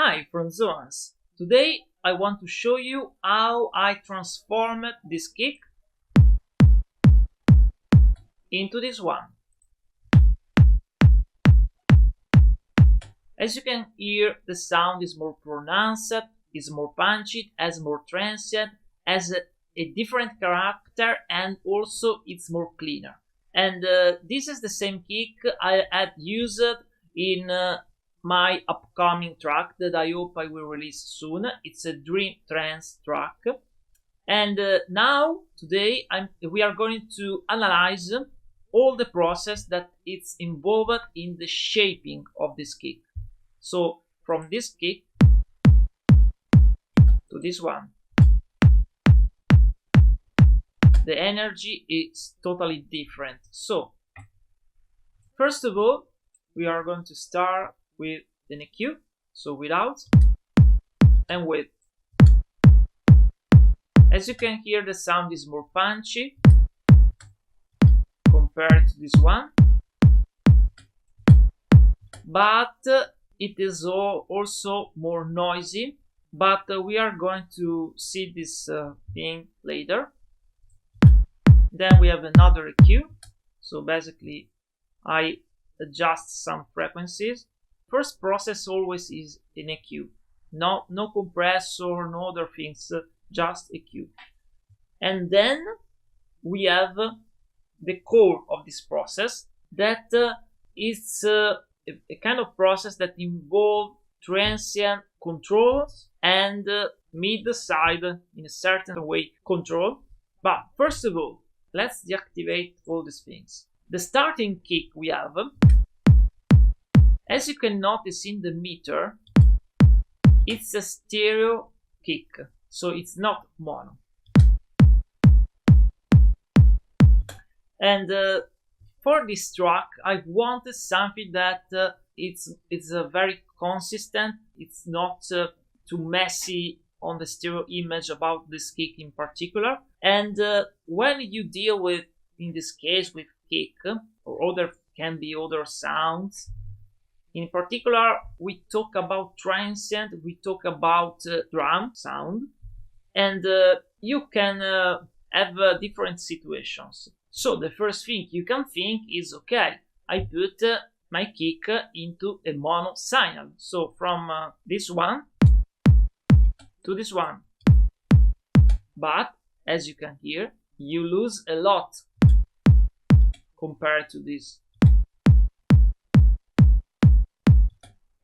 Hi from Zoans. Today I want to show you how I transformed this kick into this one. As you can hear, the sound is more pronounced, is more punchy, has more transient, has a different character, and also it's more cleaner. And this is the same kick I had used in my upcoming track that I hope I will release soon. It's a Dream Trance track. And now, today, we are going to analyze all the process that it's involved in the shaping of this kick. So, from this kick to this one, the energy is totally different. So, first of all, we are going to start with the EQ, so without and with. As you can hear, the sound is more punchy compared to this one, but it is also more noisy, but we are going to see this thing later. Then we have another EQ, so basically I adjust some frequencies. First process always is an EQ, no compressor, no other things, just EQ. And then we have the core of this process that is a kind of process that involves transient controls and mid-side in a certain way control. But first of all, let's deactivate all these things. The starting kick we have, as you can notice in the meter, it's a stereo kick, so it's not mono. And for this track, I wanted something that it's very consistent. It's not too messy on the stereo image about this kick in particular. And when you deal with, in this case, with kick or can be other sounds, in particular, we talk about transient, we talk about drum sound, and you can have different situations. So the first thing you can think is, okay, I put my kick into a mono signal. So from this one to this one. But as you can hear, you lose a lot compared to this.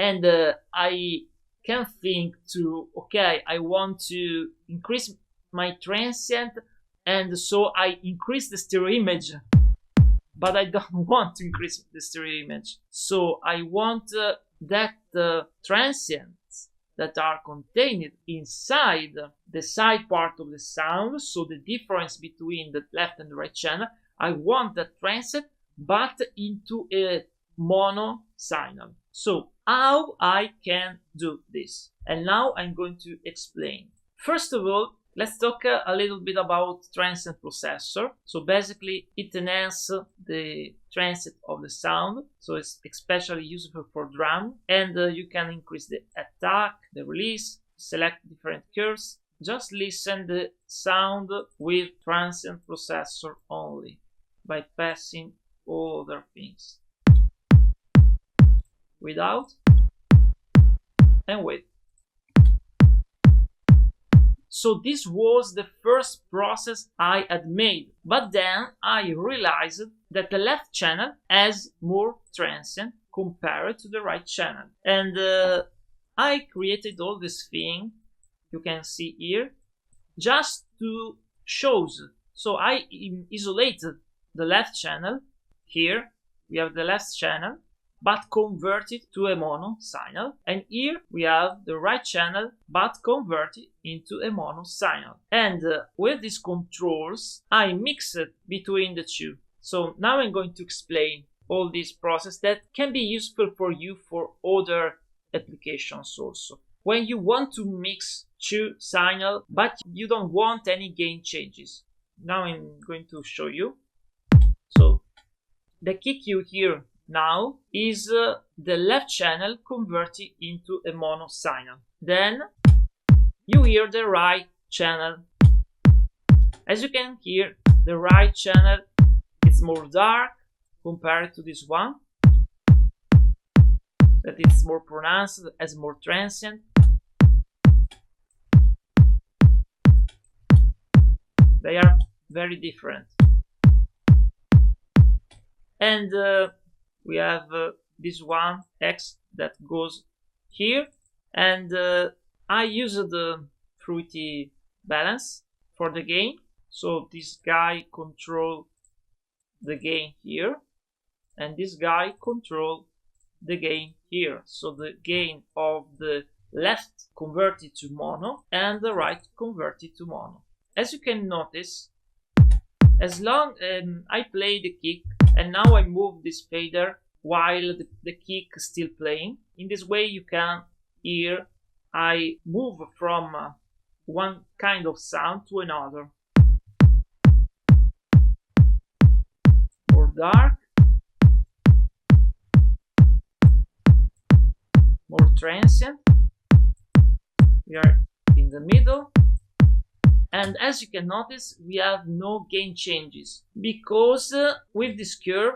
And I can think to, okay, I want to increase my transient, and so I increase the stereo image, but I don't want to increase the stereo image. So I want that transients that are contained inside the side part of the sound, so the difference between the left and the right channel, I want that transient, but into a mono signal. So how I can do this? And now I'm going to explain. First of all, let's talk a little bit about transient processor. So basically it enhances the transient of the sound, so it's especially useful for drum, and you can increase the attack, the release, select different curves. Just listen the sound with transient processor only, bypassing other things. Without and with. So this was the first process I had made, but then I realized that the left channel has more transient compared to the right channel, and I created all this thing you can see here just to show. So I isolated the left channel. Here we have the left channel, but converted to a mono signal, and here we have the right channel but converted into a mono signal. And with these controls I mixed between the two. So now I'm going to explain all this process that can be useful for you for other applications also. When you want to mix two signals but you don't want any gain changes, now I'm going to show you. So the kick you hear now is the left channel converted into a mono signal. Then you hear the right channel. As you can hear, the right channel is more dark compared to this one, that it's more pronounced as more transient. They are very different. And we have this one X that goes here, and I use the Fruity balance for the gain. So this guy control the gain here, and this guy control the gain here. So the gain of the left converted to mono and the right converted to mono. As you can notice, as long I play the kick and now I move this fader while the kick is still playing. In this way you can hear I move from one kind of sound to another. More dark, more transient. We are in the middle. And as you can notice, we have no gain changes because with this curve,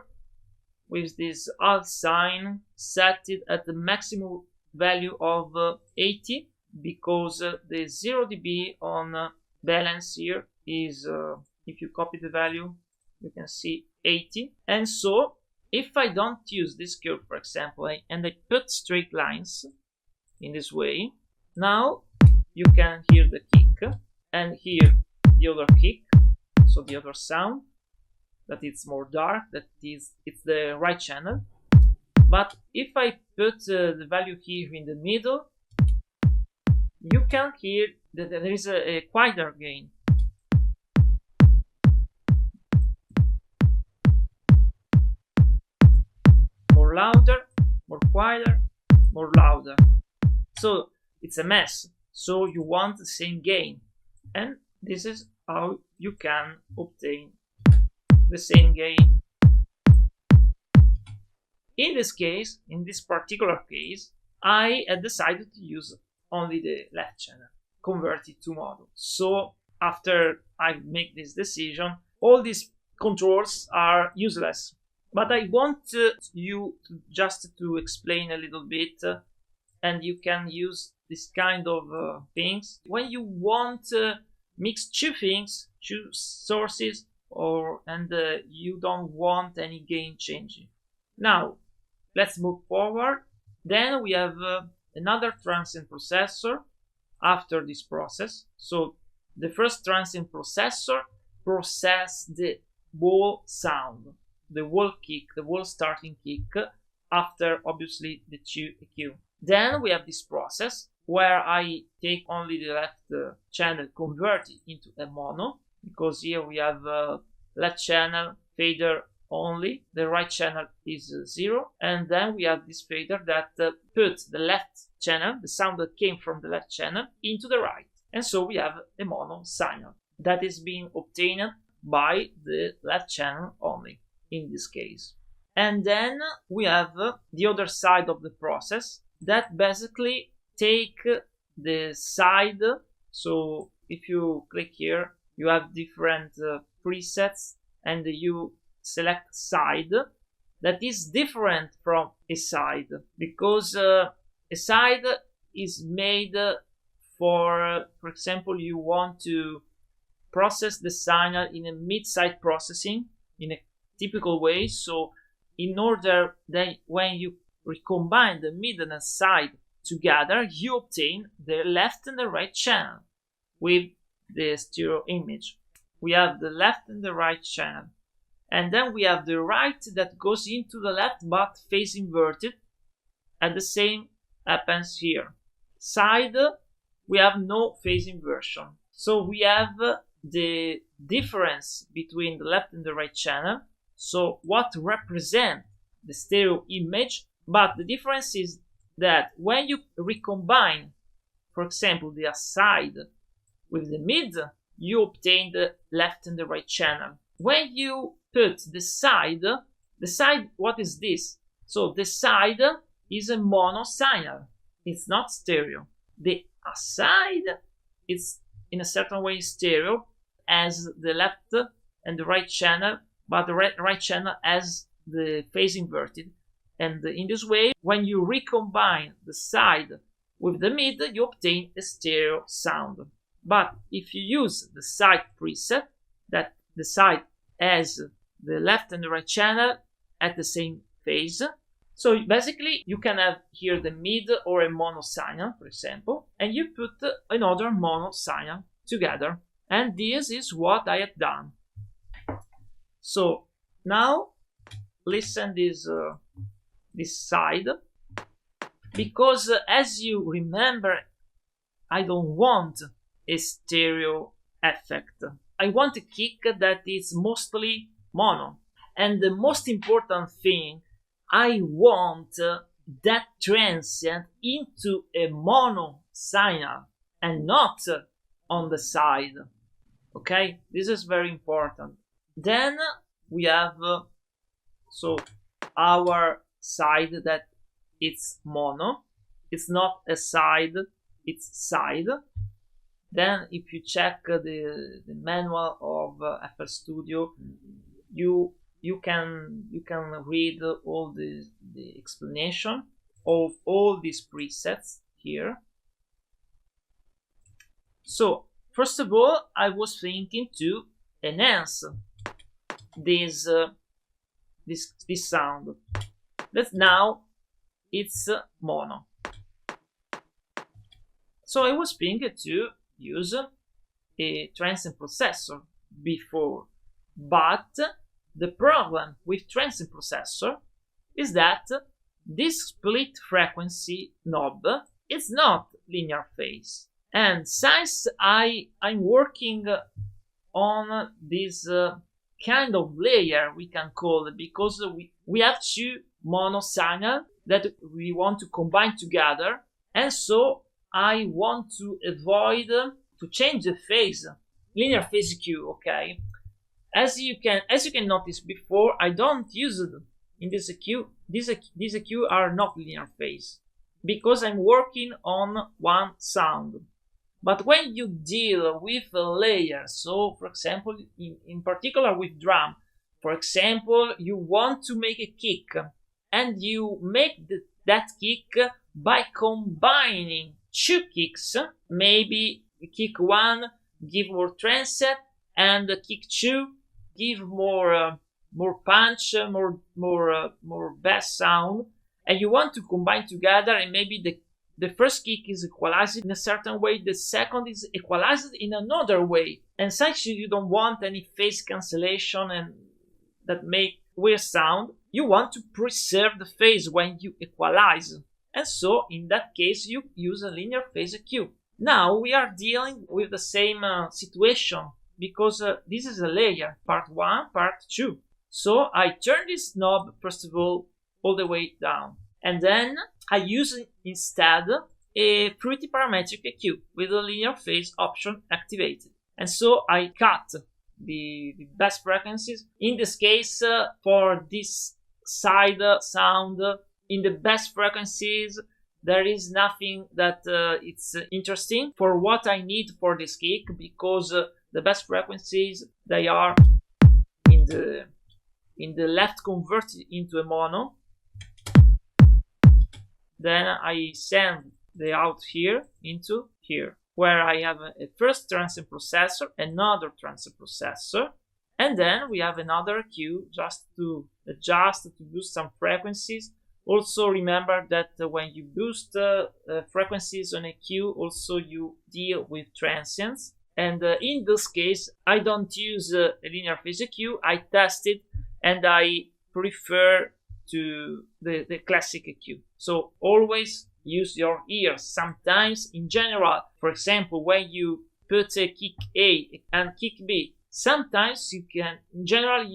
with this alt sign set it at the maximum value of 80, because the 0 dB on balance here is, if you copy the value, you can see 80. And so if I don't use this curve, for example, and I put straight lines in this way, now you can hear the kick and hear the other kick, so the other sound, that it's more dark, that is, it's the right channel. But if I put the value here in the middle, you can hear that there is a quieter gain. More louder, more quieter, more louder. So it's a mess. So you want the same gain. And this is how you can obtain the same gain. In this case, in this particular case, I had decided to use only the left channel, convert it to mono. So after I make this decision, all these controls are useless. But I want you to just to explain a little bit, and you can use this kind of things when you want mix two things, two sources, and you don't want any gain changing. Now let's move forward. Then we have another transient processor after this process. So the first transient processor process the whole sound, the whole kick, the whole starting kick, after obviously the 2 EQ. Then we have this process where I take only the left channel, convert it into a mono, because here we have left channel fader only, the right channel is 0, and then we have this fader that puts the left channel, the sound that came from the left channel, into the right, and so we have a mono signal that is being obtained by the left channel only in this case. And then we have the other side of the process that basically take the side. So if you click here, you have different presets, and you select side that is different from a side, because a side is made for example, you want to process the signal in a mid-side processing in a typical way. So in order that when you recombine the mid and the side together, you obtain the left and the right channel with the stereo image. We have the left and the right channel, and then we have the right that goes into the left but phase inverted, and the same happens here. Side, we have no phase inversion, so we have the difference between the left and the right channel, so what represent the stereo image. But the difference is that when you recombine, for example, the side with the mid, you obtain the left and the right channel. When you put the side, what is this? So the side is a mono signal. It's not stereo. The aside is in a certain way stereo as the left and the right channel, but the right channel has the phase inverted. And in this way, when you recombine the side with the mid, you obtain a stereo sound. But if you use the side preset, that the side has the left and the right channel at the same phase, so basically you can have here the mid or a mono signal, for example, and you put another mono signal together. And this is what I have done. So now listen this side, because as you remember, I don't want a stereo effect. I want a kick that is mostly mono. And the most important thing, I want that transient into a mono signal and not on the side. Okay, this is very important. Then we have so our side that it's mono. It's not a side, it's side. Then if you check the manual of FL Studio, you can read all the explanation of all these presets here. So first of all, I was thinking to enhance this sound. But now it's mono. So I was thinking to use a transient processor before, but the problem with transient processor is that this split frequency knob is not linear phase. And since I'm working on this kind of layer, we can call it, because we have two mono signal that we want to combine together, and so I want to avoid to change the phase, linear phase EQ. Okay, as you can notice before, I don't use it in this EQ. These EQ are not linear phase because I'm working on one sound. But when you deal with a layer, so for example, in particular with drum, for example, you want to make a kick, and you make that kick by combining two kicks. Maybe kick one give more transient, and kick two give more punch, more bass sound, and you want to combine together, and maybe the first kick is equalized in a certain way, the second is equalized in another way, and since you don't want any phase cancellation and that make weird sound, you want to preserve the phase when you equalize, and so in that case you use a linear phase EQ. Now we are dealing with the same situation, because this is a layer, part 1, part 2. So I turn this knob first of all the way down, and then I use instead a pretty parametric EQ with a linear phase option activated. And so I cut the bass frequencies. In this case, for this side sound, in the bass frequencies, there is nothing that it's interesting for what I need for this kick, because the bass frequencies, they are in the left converted into a mono. Then I send the out here into here, where I have a first transient processor, another transient processor, and then we have another EQ just to adjust, to boost some frequencies. Also remember that when you boost frequencies on EQ, also you deal with transients. And in this case, I don't use a linear phase EQ. I test it, and I prefer to the classic EQ. So always use your ears. Sometimes, in general, for example, when you put a kick A and kick B, sometimes you can, in general,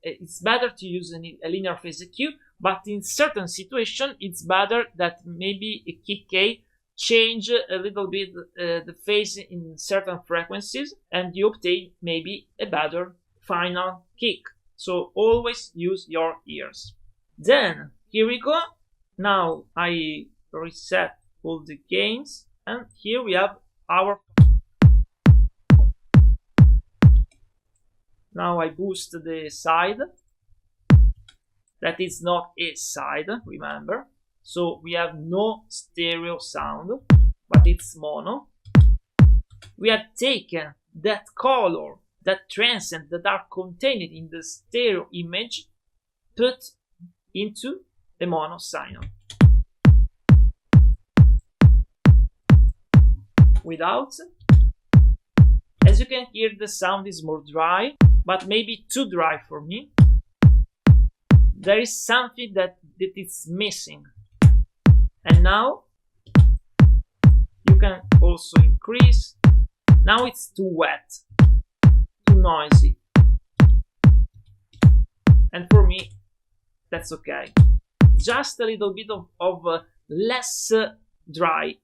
it's better to use a linear phase EQ, but in certain situations, it's better that maybe a kick A change a little bit the phase in certain frequencies, and you obtain maybe a better final kick. So always use your ears. Then here we go. Now I reset all the gains, and here we have our. Now I boost the side. That is not a side, remember. So we have no stereo sound, but it's mono. We have taken that color, that transient that are contained in the stereo image, put into the mono signal. Without, as you can hear, the sound is more dry, but maybe too dry for me. There is something that is missing. And now you can also increase. Now it's too wet, too noisy. And for me, that's okay. Just a little bit of less dry.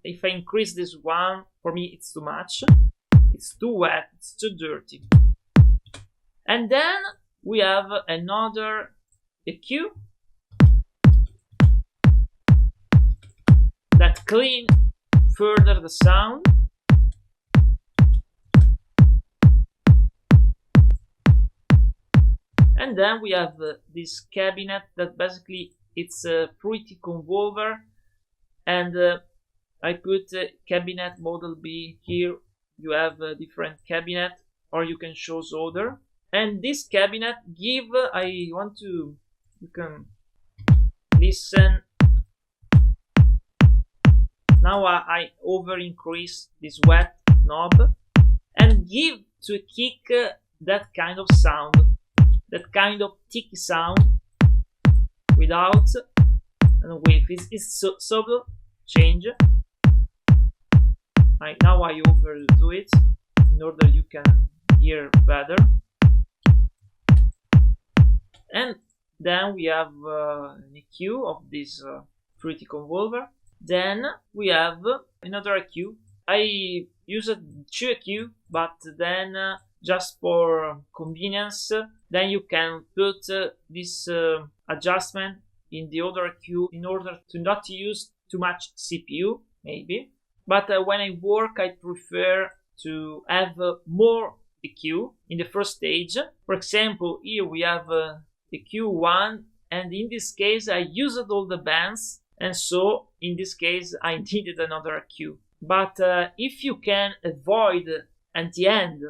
If I increase this one, for me it's too much. It's too wet, it's too dirty. And then we have another EQ that clean further the sound. And then we have this cabinet that basically it's a Fruity Convolver, and I put cabinet model B here. You have a different cabinet, or you can choose other. And this cabinet give, you can listen. Now I over increase this wet knob and give to a kick that kind of sound, that kind of ticky sound, without and with. It's subtle change. Now I overdo it in order you can hear better. And then we have an EQ of this Fruity Convolver. Then we have another EQ. I used 2 EQ, but then just for convenience, then you can put this adjustment in the other EQ in order to not use too much CPU, maybe. But when I work, I prefer to have more EQ in the first stage. For example, here we have EQ1, and in this case I used all the bands, and so in this case I needed another EQ. But if you can avoid at the end,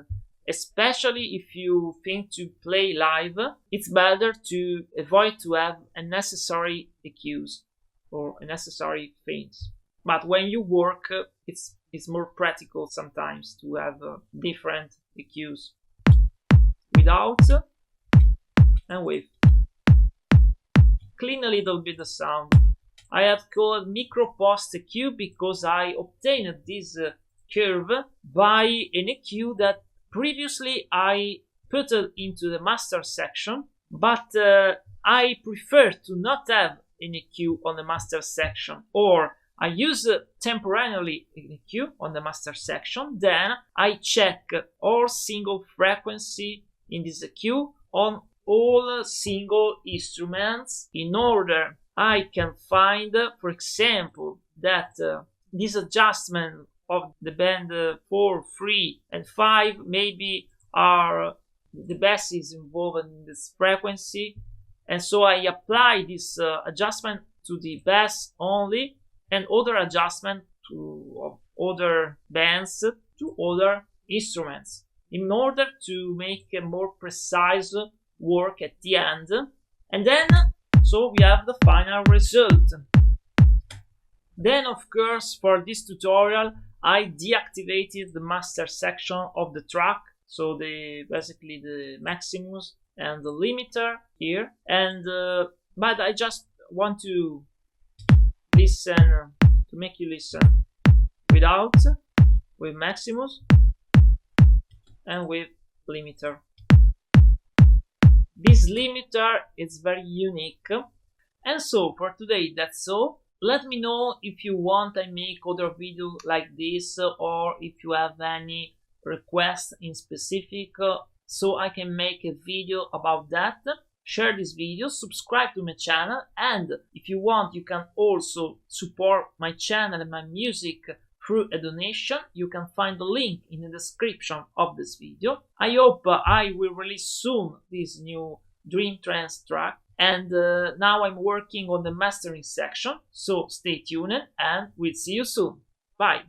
especially if you think to play live, it's better to avoid to have unnecessary EQs or unnecessary things. But when you work, it's more practical sometimes to have different EQs. Without and with. Clean a little bit the sound. I have called micro post EQ because I obtained this curve by an EQ that previously I put into the master section, but I prefer to not have an EQ on the master section, or I use temporarily an EQ on the master section, then I check all single frequency in this EQ on all single instruments in order I can find, for example, that this adjustment of the band 4, 3, and 5 maybe are the bass is involved in this frequency, and so I apply this adjustment to the bass only, and other adjustment to other bands to other instruments in order to make a more precise work at the end. And then so we have the final result. Then of course for this tutorial I deactivated the master section of the track, so basically the Maximus and the limiter here, and but I just want to listen, to make you listen without, with Maximus and with limiter. This limiter is very unique. And so for today that's all. Let me know if you want I make other video like this, or if you have any requests in specific, so I can make a video about that. Share this video, subscribe to my channel, and if you want, you can also support my channel and my music through a donation. You can find the link in the description of this video. I hope I will release soon this new Dream Trance track, and now I'm working on the mastering section, so stay tuned and we'll see you soon. Bye!